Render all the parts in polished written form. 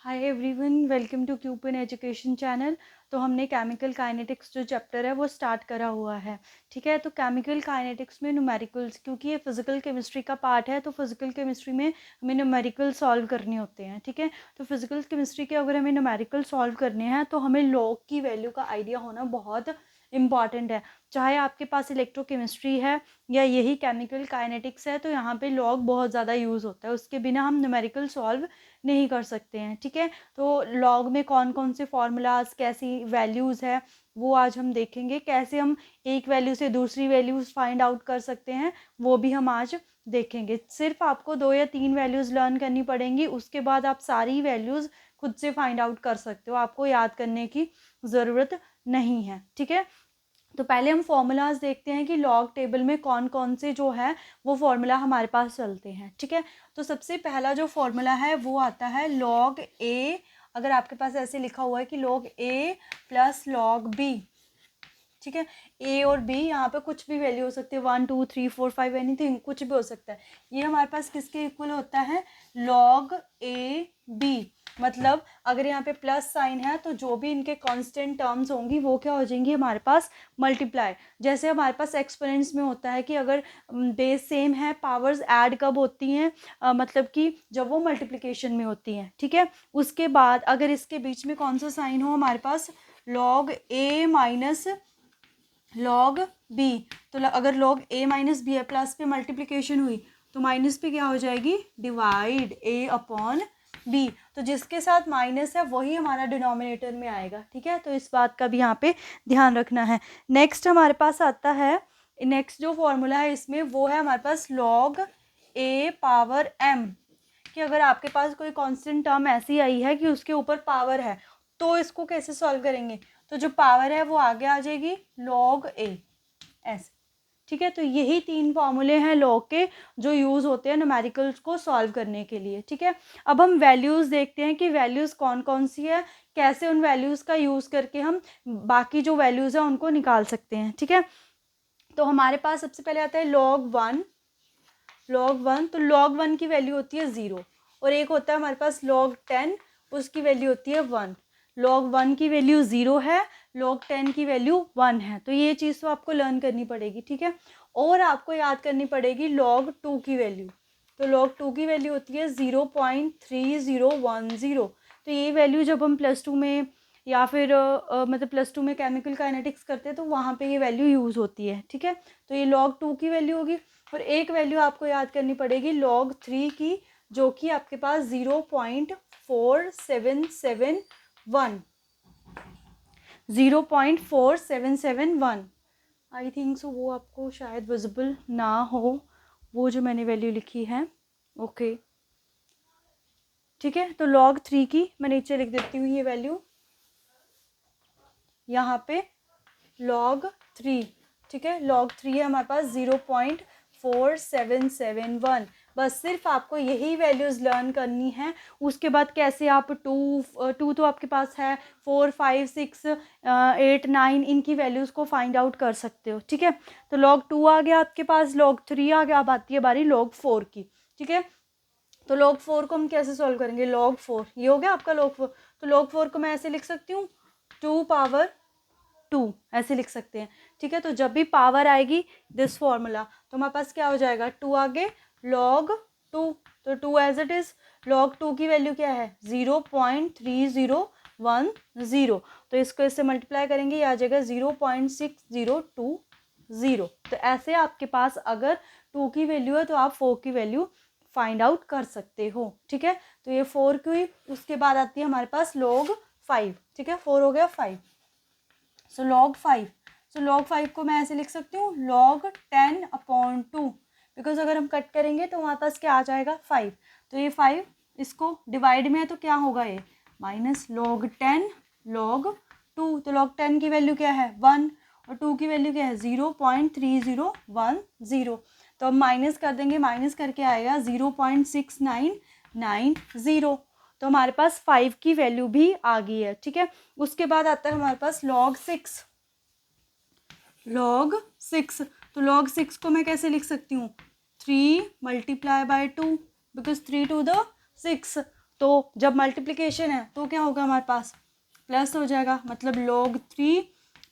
Hi everyone, welcome to Qupin education channel. तो हमने chemical kinetics जो चैप्टर है वो स्टार्ट करा हुआ है। ठीक है, तो केमिकल काइनेटिक्स में न्यूमेरिकल्स, क्योंकि ये फिजिकल केमिस्ट्री का पार्ट है, तो फिजिकल केमिस्ट्री में हमें न्यूमेरिकल सॉल्व करने होते हैं। ठीक है, तो फिजिकल केमिस्ट्री के अगर हमें न्यूमेरिकल सॉल्व करने हैं तो हमें लॉग की वैल्यू का आइडिया होना बहुत इंपॉर्टेंट है। चाहे आपके पास इलेक्ट्रोकेमिस्ट्री है या यही केमिकल काइनेटिक्स है, तो यहाँ पे लॉग बहुत ज़्यादा यूज़ होता है, उसके बिना हम न्यूमेरिकल सॉल्व नहीं कर सकते हैं। ठीक है, तो लॉग में कौन कौन से फॉर्मूलाज, कैसी वैल्यूज़ है, वो आज हम देखेंगे। कैसे हम एक वैल्यू से दूसरी वैल्यूज़ फाइंड आउट कर सकते हैं, वो भी हम आज देखेंगे। सिर्फ आपको 2 या 3 वैल्यूज़ लर्न करनी पड़ेंगी, उसके बाद आप सारी वैल्यूज़ खुद से फाइंड आउट कर सकते हो, आपको याद करने की ज़रूरत नहीं है। ठीक है, तो पहले हम फॉर्मूलाज देखते हैं कि लॉग टेबल में कौन कौन से जो है वो फॉर्मूला हमारे पास चलते हैं। ठीक है, तो सबसे पहला जो फॉर्मूला है वो आता है लॉग ए। अगर आपके पास ऐसे लिखा हुआ है कि लॉग ए प्लस लॉग बी। ठीक है, ए और बी, यहाँ पे कुछ भी वैल्यू हो सकती है, 1 2 3 4 5 एनीथिंग, कुछ भी हो सकता है। ये हमारे पास किसके इक्वल होता है? Log A B. मतलब अगर यहाँ पे प्लस साइन है तो जो भी इनके कांस्टेंट टर्म्स होंगी वो क्या हो जाएंगी हमारे पास? मल्टीप्लाई। जैसे हमारे पास एक्सपोनेंट्स में होता है कि अगर बेस सेम है, पावर्स ऐड कब होती हैं? मतलब कि जब वो मल्टीप्लिकेशन में होती हैं। ठीक है, उसके बाद अगर इसके बीच में कौन सा साइन हो हमारे पास? लॉग ए माइनस लॉग बी। तो अगर लॉग ए माइनस बी है, प्लस पे मल्टीप्लिकेशन हुई तो माइनस पे क्या हो जाएगी? डिवाइड ए अपॉन बी। तो जिसके साथ माइनस है वही हमारा डिनोमिनेटर में आएगा। ठीक है, तो इस बात का भी यहाँ पे ध्यान रखना है। नेक्स्ट हमारे पास आता है, नेक्स्ट जो फॉर्मूला है इसमें वो है हमारे पास लॉग ए पावर एम। कि अगर आपके पास कोई कांस्टेंट टर्म ऐसी आई है कि उसके ऊपर पावर है, तो इसको कैसे सॉल्व करेंगे? तो जो पावर है वो आगे आ जाएगी लॉग ए, ऐसे। ठीक है, तो यही 3 फॉर्मूले हैं लॉग के जो यूज़ होते हैं न्यूमेरिकल्स को सॉल्व करने के लिए। ठीक है, अब हम वैल्यूज़ देखते हैं कि वैल्यूज़ कौन कौन सी है, कैसे उन वैल्यूज़ का यूज़ करके हम बाकी जो वैल्यूज़ हैं उनको निकाल सकते हैं। ठीक है, तो हमारे पास सबसे पहले आता है लॉग वन। लॉग वन, तो लॉग वन की वैल्यू होती है 0, और एक होता है हमारे पास लॉग 10, उसकी वैल्यू होती है 1। लॉग वन की वैल्यू 0 है, लॉग 10 की वैल्यू 1 है, तो ये चीज़ तो आपको लर्न करनी पड़ेगी। ठीक है, और आपको याद करनी पड़ेगी लॉग 2 की वैल्यू। तो लॉग 2 की वैल्यू होती है 0.3010। तो ये वैल्यू जब हम +2 में या फिर मतलब +2 में केमिकल काइनेटिक्स करते हैं तो वहाँ पे ये वैल्यू यूज़ होती है। ठीक है, तो ये लॉग 2 की वैल्यू होगी। और एक वैल्यू आपको याद करनी पड़ेगी लॉग 3 की, जो कि आपके पास 0.4771। 0.4771, आई थिंक सो वो आपको शायद विजिबल ना हो, वो जो मैंने वैल्यू लिखी है। ओके, ठीक है, तो लॉग 3 की मैं नीचे लिख देती हूँ ये वैल्यू यहाँ पे, लॉग 3। ठीक है, लॉग 3 है हमारे पास 0.4771। बस सिर्फ आपको यही वैल्यूज़ लर्न करनी है। उसके बाद कैसे आप टू तो आपके पास है, 4 5 6 8 9 इनकी वैल्यूज़ को फाइंड आउट कर सकते हो। ठीक है, तो लॉग 2 आ गया आपके पास, लॉग 3 आ गया, अब आती है बारी लॉग 4 की। ठीक है, तो लॉग 4 को हम कैसे सॉल्व करेंगे? लॉग 4 ये हो गया आपका लॉग 4। तो लॉग 4 को मैं ऐसे लिख सकती हूँ 2 पावर 2, ऐसे लिख सकते हैं। ठीक है, तो जब भी पावर आएगी दिस फॉर्मूला, तो हमारे पास क्या हो जाएगा? 2 आगे लॉग 2, तो 2 एज इट इज। लॉग 2 की वैल्यू क्या है? 0.3010। तो इसको इससे मल्टीप्लाई करेंगे, ये आ जाएगा 0.6020। तो ऐसे आपके पास अगर 2 की वैल्यू है तो आप 4 की वैल्यू फाइंड आउट कर सकते हो। ठीक है, तो ये 4 की हुई। उसके बाद आती है हमारे पास लॉग 5। ठीक है, 4 हो गया 5। सो लॉग 5, सो लॉग 5 को मैं ऐसे लिख सकती हूँ लॉग 10/2, बिकॉज अगर हम कट करेंगे तो हमारे पास क्या आ जाएगा? 5। तो ये 5 इसको डिवाइड में है तो क्या होगा? ये माइनस लॉग 10 लॉग 2। तो लॉग 10 की वैल्यू क्या है? 1, और 2 की वैल्यू क्या है? 0.3010। तो अब माइनस कर देंगे, माइनस करके आएगा 0.6990। तो हमारे पास 5 की वैल्यू भी आ गई है। ठीक है, उसके बाद आता है हमारे पास लॉग 6। लॉग 6, तो लॉग 6 को मैं कैसे लिख सकती हूँ? 3 × 2, बिकॉज 3 to the 6। तो जब मल्टीप्लिकेशन है तो क्या होगा हमारे पास, प्लस हो जाएगा, मतलब log 3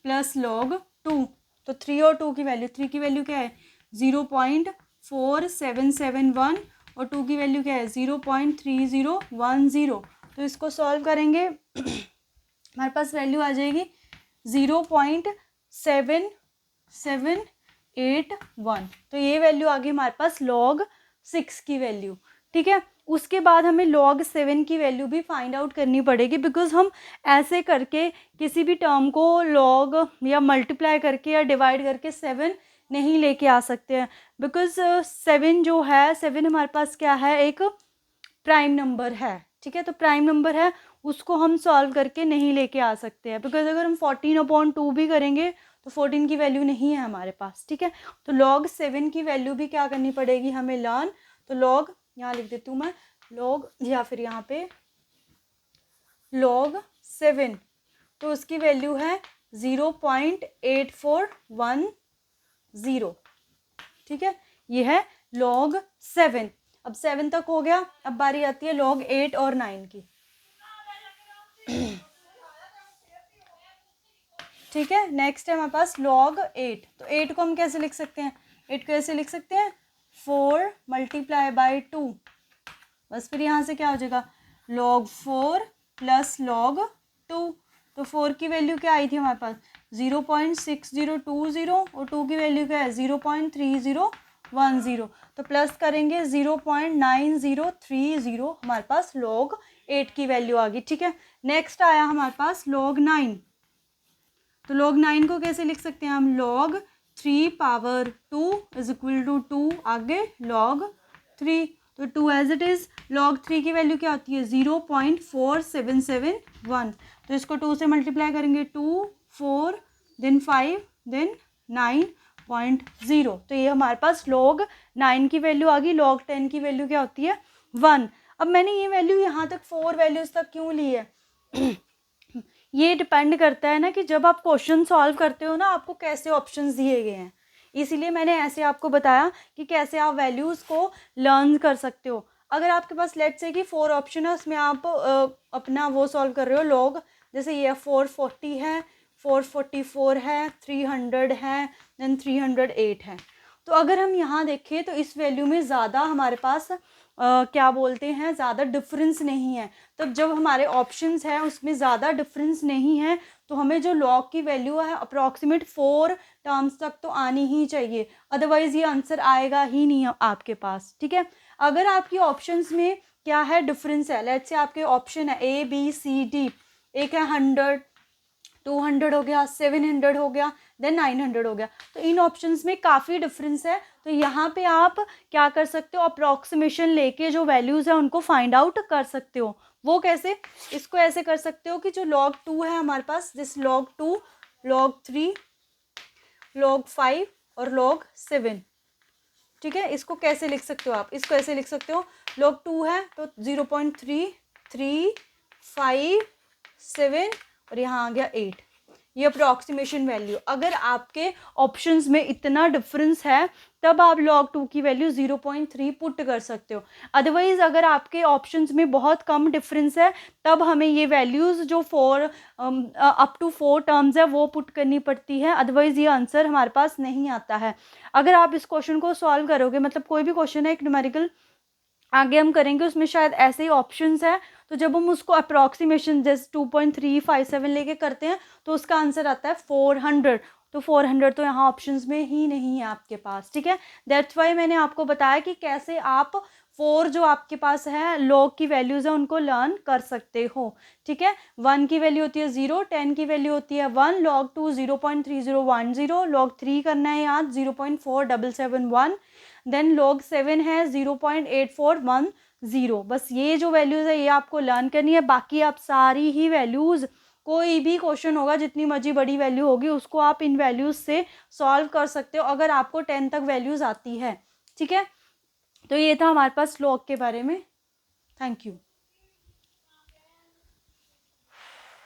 प्लस log 2। तो 3 और 2 की वैल्यू, 3 की वैल्यू क्या है 0.4771 और 2 की वैल्यू क्या है 0.3010। तो इसको सॉल्व करेंगे हमारे पास वैल्यू आ जाएगी 0.7781। तो ये वैल्यू आ गई हमारे पास log 6 की वैल्यू। ठीक है, उसके बाद हमें log 7 की वैल्यू भी फाइंड आउट करनी पड़ेगी, बिकॉज हम ऐसे करके किसी भी टर्म को log या मल्टीप्लाई करके या डिवाइड करके 7 नहीं लेके आ सकते हैं, बिकॉज 7 जो है, 7 हमारे पास क्या है, एक प्राइम नंबर है। ठीक है, तो प्राइम नंबर है, उसको हम सॉल्व करके नहीं लेके आ सकते हैं, बिकॉज अगर हम 14/2 भी करेंगे तो 14 की वैल्यू नहीं है हमारे पास। ठीक है, तो log 7 की वैल्यू भी क्या करनी पड़ेगी हमें लर्न। तो log यहाँ लिख देती हूँ मैं, log या फिर यहाँ पे log 7, तो उसकी वैल्यू है 0.8410। ठीक है, ये है log 7। अब 7 तक हो गया, अब बारी आती है log 8 और 9 की। ठीक है, नेक्स्ट है हमारे पास log 8। तो 8 को हम कैसे लिख सकते हैं, 8 को ऐसे लिख सकते हैं 4 मल्टीप्लाई बाई 2। बस फिर यहाँ से क्या हो जाएगा log 4 प्लस log 2। तो 4 की वैल्यू क्या आई थी हमारे पास 0.6020 और 2 की वैल्यू क्या है 0.3010। तो प्लस करेंगे 0.9030, हमारे पास log 8 की वैल्यू आ गई। ठीक है, नेक्स्ट आया हमारे पास log 9। तो log 9 को कैसे लिख सकते हैं हम, log 3 power 2 is equal to 2 आगे log 3। तो 2 एज इट इज़। log 3 की वैल्यू क्या होती है 0.4771। तो इसको 2 से मल्टीप्लाई करेंगे, 2 4 देन 5 देन 9.0। तो ये हमारे पास log 9 की वैल्यू आ गई। log 10 की वैल्यू क्या होती है 1। अब मैंने ये वैल्यू यहाँ तक 4 वैल्यूज़ तक क्यों ली है ये डिपेंड करता है ना कि जब आप क्वेश्चन सॉल्व करते हो ना, आपको कैसे ऑप्शंस दिए गए हैं, इसीलिए मैंने ऐसे आपको बताया कि कैसे आप वैल्यूज़ को लर्न कर सकते हो। अगर आपके पास लेट्स से कि 4 ऑप्शन है, उसमें आप अपना वो सॉल्व कर रहे हो लॉग, जैसे ये 440 है, 444 है, 300 है, देन 308 है। तो अगर हम यहाँ देखें तो इस वैल्यू में ज़्यादा हमारे पास क्या बोलते हैं ज़्यादा डिफरेंस नहीं है। तब जब हमारे ऑप्शंस हैं उसमें ज़्यादा डिफरेंस नहीं है तो हमें जो लॉग की वैल्यू है अप्रॉक्सीमेट 4 टर्म्स तक तो आनी ही चाहिए, अदरवाइज़ ये आंसर आएगा ही नहीं आपके पास। ठीक है, अगर आपकी ऑप्शंस में क्या है डिफरेंस है, लेट्स से आपके ऑप्शन है A B C D, एक है 100, 200 हो गया, 700 हो गया, देन 900 हो गया, तो इन ऑप्शंस में काफ़ी डिफरेंस है। तो यहाँ पे आप क्या कर सकते हो, अप्रॉक्सीमेशन लेके जो वैल्यूज़ है उनको फाइंड आउट कर सकते हो। वो कैसे, इसको ऐसे कर सकते हो कि जो log 2 है हमारे पास, जिस log 2, log 3, log 5 और log 7। ठीक है, इसको कैसे लिख सकते हो आप, इसको ऐसे लिख सकते हो, log 2 है तो 0.3357 और यहाँ आ गया 8, ये अप्रॉक्सीमेशन वैल्यू। अगर आपके ऑप्शंस में इतना डिफरेंस है तब आप log 2 की वैल्यू 0.3 पुट कर सकते हो। अदरवाइज़ अगर आपके ऑप्शंस में बहुत कम डिफरेंस है तब हमें ये वैल्यूज़ जो 4 अप टू 4 टर्म्स है वो पुट करनी पड़ती है, अदरवाइज़ ये आंसर हमारे पास नहीं आता है। अगर आप इस क्वेश्चन को सॉल्व करोगे, मतलब कोई भी क्वेश्चन है एक न्यूमेरिकल आगे हम करेंगे उसमें शायद ऐसे ही ऑप्शंस है, तो जब हम उसको अप्रॉक्सीमेशन जैसे 2.357 लेके करते हैं तो उसका आंसर आता है 400। तो 400 तो यहाँ ऑप्शंस में ही नहीं है आपके पास। ठीक है, दैट्स वाई मैंने आपको बताया कि कैसे आप 4 जो आपके पास है लॉग की वैल्यूज़ है उनको लर्न कर सकते हो। ठीक है, 1 की वैल्यू होती है 0, 10 की वैल्यू होती है 1, log 2 0.3010, log 3 करना है याद 0.4771, देन log 7 है 0.8410। बस ये जो वैल्यूज़ है ये आपको लर्न करनी है, बाकी आप सारी ही वैल्यूज़, कोई भी क्वेश्चन होगा जितनी मर्जी बड़ी वैल्यू होगी उसको आप इन वैल्यूज़ से सॉल्व कर सकते हो अगर आपको 10 तक वैल्यूज़ आती है। ठीक है, तो ये था हमारे पास लॉग के बारे में। Thank you.